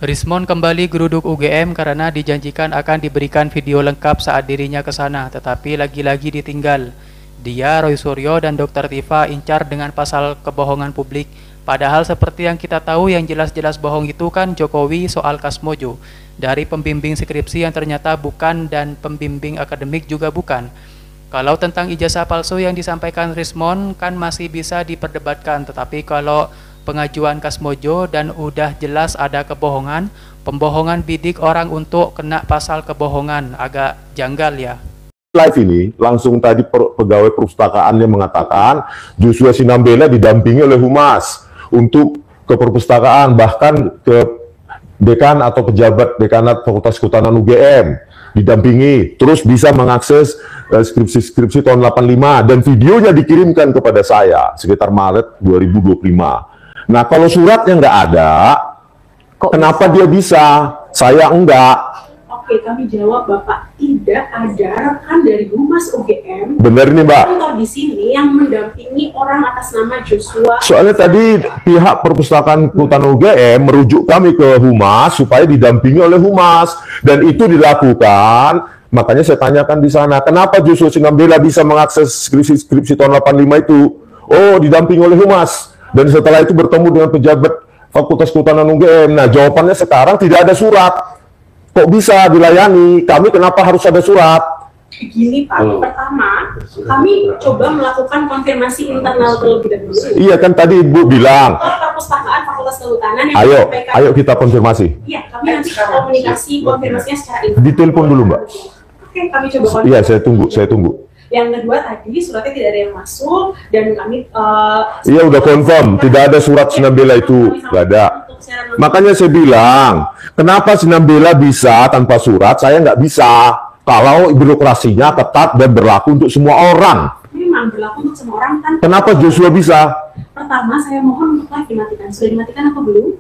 Rismon kembali geruduk UGM karena dijanjikan akan diberikan video lengkap saat dirinya ke sana, tetapi lagi-lagi ditinggal. Dia, Roy Suryo, dan Dr. Tifa incar dengan pasal kebohongan publik. Padahal seperti yang kita tahu, yang jelas-jelas bohong itu kan Jokowi soal Kasmojo. Dari pembimbing skripsi yang ternyata bukan dan pembimbing akademik juga bukan. Kalau tentang ijazah palsu yang disampaikan Rismon kan masih bisa diperdebatkan, tetapi kalau pengajuan Kasmojo dan udah jelas ada kebohongan, pembohongan bidik orang untuk kena pasal kebohongan, agak janggal ya. Live ini langsung tadi pegawai perpustakaan yang mengatakan Joshua Sinambela didampingi oleh Humas untuk ke perpustakaan, bahkan ke dekan atau pejabat dekanat Fakultas Kehutanan UGM didampingi, terus bisa mengakses skripsi-skripsi tahun 85 dan videonya dikirimkan kepada saya sekitar Maret 2025. Nah, kalau suratnya nggak ada, kenapa dia bisa? Saya enggak. Oke, kami jawab Bapak, tidak ada rekan dari Humas UGM. Benar nih, Mbak. Kantor di sini yang mendampingi orang atas nama Joshua. Soalnya tadi pihak perpustakaan Kehutanan UGM merujuk kami ke Humas supaya didampingi oleh Humas, dan itu dilakukan. Makanya saya tanyakan di sana, kenapa Joshua Sinambela bisa mengakses skripsi tahun 85 itu? Oh, didampingi oleh Humas. Dan setelah itu bertemu dengan pejabat Fakultas Kehutanan UGM. Nah, jawabannya sekarang tidak ada surat. Kok bisa dilayani? Kami kenapa harus ada surat? Begini Pak, pertama kami coba melakukan konfirmasi internal terlebih dahulu. Iya kan tadi Ibu bilang. Perpustakaan Fakultas Kehutanan yang Ayo kita konfirmasi. Iya, kami nanti komunikasi konfirmasinya secara internal. Ditelepon dulu, Mbak. Oke, kami coba konfirmasi. Iya, saya tunggu. Yang kedua tadi suratnya tidak ada yang masuk dan kami iya udah confirm tidak ada surat Sinambela itu, nggak ada. Makanya saya bilang kenapa Sinambela bisa tanpa surat, saya nggak bisa. Kalau birokrasinya ketat dan berlaku untuk semua orang. Memang berlaku untuk semua orang kan. Kenapa Joshua bisa? Pertama saya mohon untuk live dimatikan. Sudah dimatikan apa belum?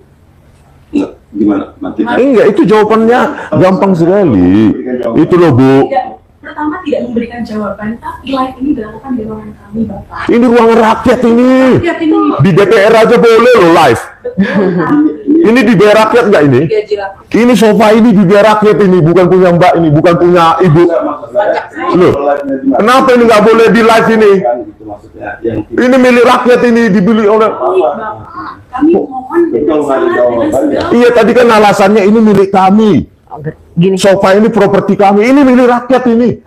Gimana? Matikan? Enggak, itu jawabannya gampang sekali. Itu loh Bu. Pertama tidak memberikan jawaban, tapi live ini dilakukan di ruangan kami, Bapak. Ini ruangan rakyat ini. Rakyat ini. Di DPR aja boleh loh live. Ini di biaya rakyat nggak ini? Ini sofa ini di biaya rakyat ini, bukan punya Mbak ini, bukan punya Ibu. Loh, kenapa ini nggak boleh di live ini? Ini milik rakyat ini, dibeli oleh. Kami mohon dengan segala. Iya, tadi kan alasannya ini milik kami. Gini, sofa ini properti kami, ini milik rakyat ini.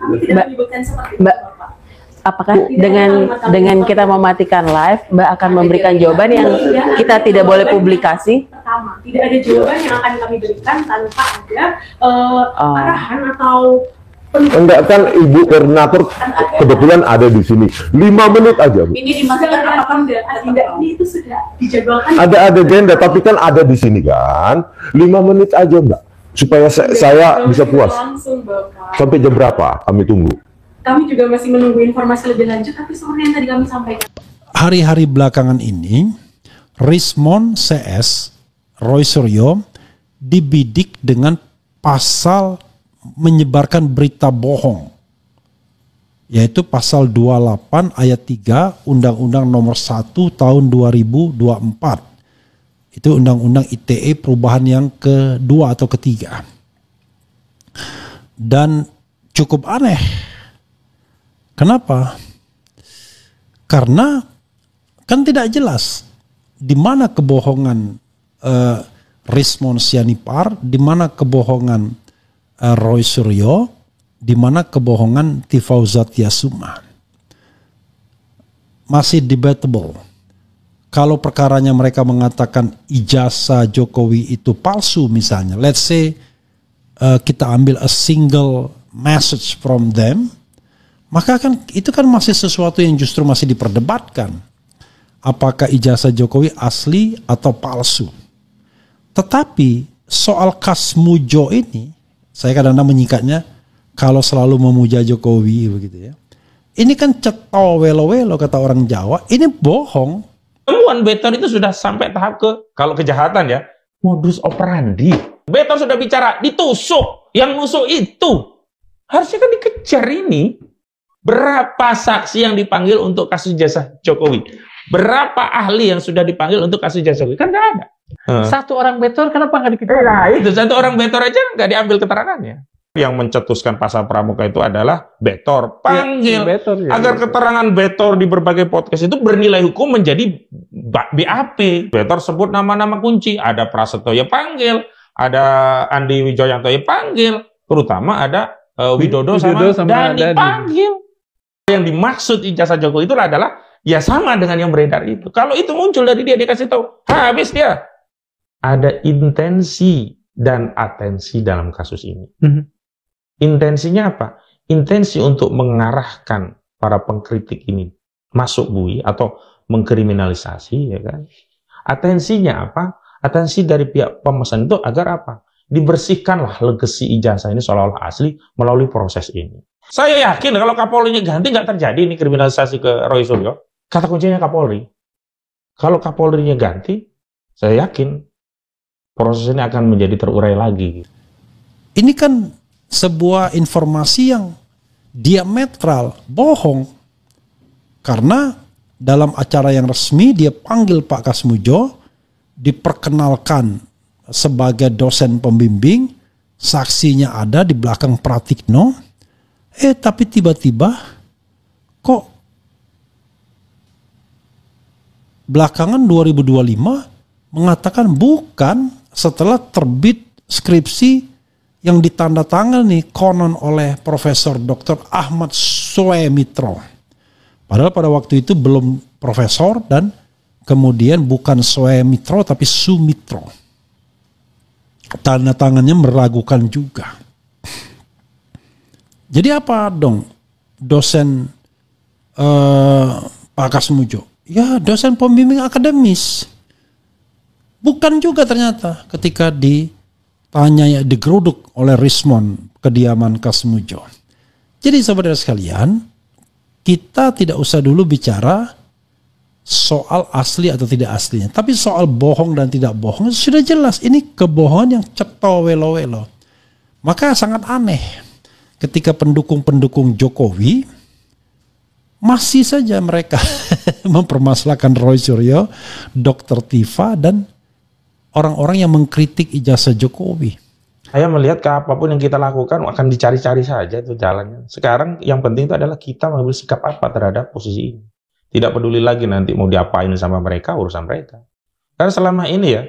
Mbak, apakah dengan kita mematikan live, Mbak akan memberikan jawaban yang kita tidak boleh publikasi? Pertama, tidak ada jawaban yang akan kami berikan tanpa ada arahan atau enggak kan Ibu koordinator kebetulan ada di sini. 5 menit aja Bu. Ini dimaksudkan apa enggak? Tidak, ini itu sudah dijadwalkan. Ada agenda, tapi kan ada di sini kan. 5 menit aja Mbak. Supaya saya bisa puas. Langsung, Bapak. Sampai jam berapa kami tunggu? Kami juga masih menunggu informasi lebih lanjut, tapi seperti yang tadi kami sampaikan. Hari-hari belakangan ini, Rismon CS, Roy Suryo, dibidik dengan pasal menyebarkan berita bohong. Yaitu pasal 28 ayat 3 Undang-Undang nomor 1 tahun 2024. Itu Undang-Undang ITE perubahan yang kedua atau ketiga. Dan cukup aneh. Kenapa? Karena kan tidak jelas di mana kebohongan Rismon Sianipar, di mana kebohongan Roy Suryo, di mana kebohongan Tifauzat Yasuma. Masih debatable. Kalau perkaranya mereka mengatakan ijazah Jokowi itu palsu misalnya, let's say kita ambil a single message from them, maka kan itu kan masih sesuatu yang justru masih diperdebatkan. Apakah ijazah Jokowi asli atau palsu? Tetapi soal Kasmojo ini, saya kadang-kadang menyikatnya kalau selalu memuja Jokowi begitu ya. Ini kan ceto welo-welo kata orang Jawa, ini bohong. Temuan Beton itu sudah sampai tahap kalau kejahatan ya, modus operandi. Beton sudah bicara, ditusuk. Yang nusuk itu. Harusnya kan dikejar ini. Berapa saksi yang dipanggil untuk kasus ijazah Jokowi? Berapa ahli yang sudah dipanggil untuk kasus ijazah Jokowi? Kan nggak ada. Satu orang betor kenapa nggak dikejar? Nah, itu satu orang betor aja nggak diambil keterangannya. Yang mencetuskan pasal pramuka itu adalah betor. Panggil. Betor, ya. Agar keterangan betor di berbagai podcast itu bernilai hukum menjadi BAP. Betor sebut nama-nama kunci. Ada Prasetyo ya panggil. Ada Andi Wijoyanto ya panggil. Terutama ada Widodo sama Dani panggil. Yang dimaksud ijazah Jokowi itu adalah ya sama dengan yang beredar itu. Kalau itu muncul dari dia kasih tahu, habis dia. Ada intensi dan atensi dalam kasus ini. Intensinya apa? Intensi untuk mengarahkan para pengkritik ini masuk bui atau mengkriminalisasi, ya kan? Atensinya apa? Atensi dari pihak pemesan itu agar apa? Dibersihkanlah legasi ijazah ini seolah-olah asli melalui proses ini. Saya yakin kalau Kapolri ganti nggak terjadi ini kriminalisasi ke Roy Suryo. Kata kuncinya Kapolri. Kalau Kapolri-nya ganti, saya yakin proses ini akan menjadi terurai lagi. Ini kan sebuah informasi yang diametral, bohong. Karena dalam acara yang resmi dia panggil Pak Kasmujo, diperkenalkan sebagai dosen pembimbing, saksinya ada di belakang Pratikno. Tapi tiba-tiba kok belakangan 2025 mengatakan bukan, setelah terbit skripsi yang ditandatangani konon oleh Profesor Dr. Ahmad Suemitro. Padahal pada waktu itu belum profesor dan kemudian bukan Suemitro tapi Sumitro. Tanda tangannya meragukan juga. Jadi apa dong dosen Pak Kasmujo? Ya dosen pembimbing akademis. Bukan juga ternyata ketika ditanya, ya, digeruduk oleh Rismond kediaman Kasmujo. Jadi saudara sekalian, kita tidak usah dulu bicara soal asli atau tidak aslinya. Tapi soal bohong dan tidak bohong sudah jelas. Ini kebohongan yang cetha welo-welo. Maka sangat aneh ketika pendukung-pendukung Jokowi masih saja mereka mempermasalahkan Roy Suryo, Dr. Tifa, dan orang-orang yang mengkritik ijazah Jokowi. Saya melihat ke apapun yang kita lakukan akan dicari-cari saja itu jalannya. Sekarang yang penting itu adalah kita mengambil sikap apa terhadap posisi ini. Tidak peduli lagi nanti mau diapain sama mereka, urusan mereka. Karena selama ini ya,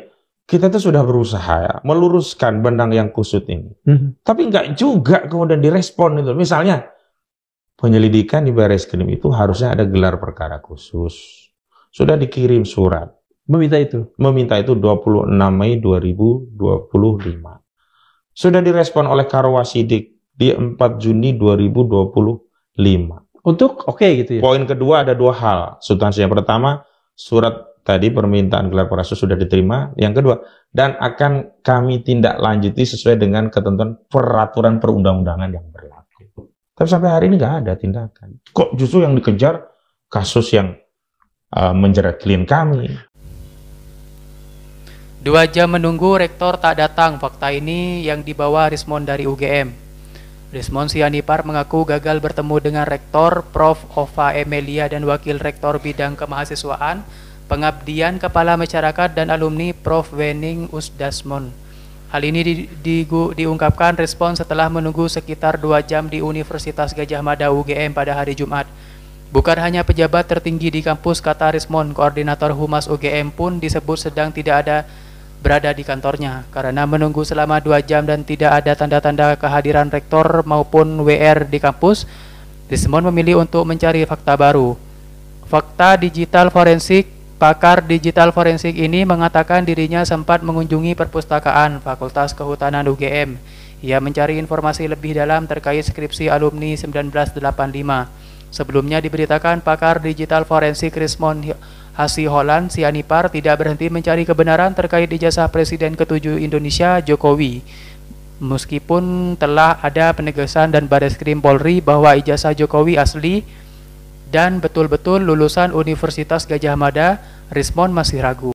kita tuh sudah berusaha ya, meluruskan benang yang kusut ini. Tapi nggak juga kemudian direspon itu. Misalnya, penyelidikan di Barreskrim itu harusnya ada gelar perkara khusus. Sudah dikirim surat. Meminta itu 26 Mei 2025. Sudah direspon oleh Karwasidik di 4 Juni 2025. Untuk gitu ya? Poin kedua ada dua hal. Substansi yang pertama, surat tadi permintaan gelar perkara sudah diterima. Yang kedua, dan akan kami tindak lanjuti sesuai dengan ketentuan peraturan perundang-undangan yang berlaku. Tapi sampai hari ini nggak ada tindakan. Kok justru yang dikejar kasus yang menjerat klien kami. 2 jam menunggu rektor tak datang, fakta ini yang dibawa Rismond dari UGM. Rismond Sianipar mengaku gagal bertemu dengan rektor Prof. Ova Emilia dan wakil rektor bidang kemahasiswaan, pengabdian kepala masyarakat dan alumni Prof. Wening Usdasmon. Hal ini diungkapkan Respon setelah menunggu sekitar 2 jam di Universitas Gadjah Mada UGM pada hari Jumat. Bukan hanya pejabat tertinggi di kampus, kata Rismond, koordinator Humas UGM pun disebut sedang tidak berada di kantornya karena menunggu selama 2 jam dan tidak ada tanda-tanda kehadiran rektor maupun WR di kampus. Rismond memilih untuk mencari fakta baru. Fakta digital forensik. Pakar digital forensik ini mengatakan dirinya sempat mengunjungi perpustakaan Fakultas Kehutanan UGM. Ia mencari informasi lebih dalam terkait skripsi alumni 1985. Sebelumnya diberitakan pakar digital forensik Rismond Hasiholan Sianipar tidak berhenti mencari kebenaran terkait ijazah Presiden ke-7 Indonesia Jokowi. Meskipun telah ada penegasan dan Barreskrim Polri bahwa ijazah Jokowi asli dan betul-betul lulusan Universitas Gadjah Mada, Rismond masih ragu.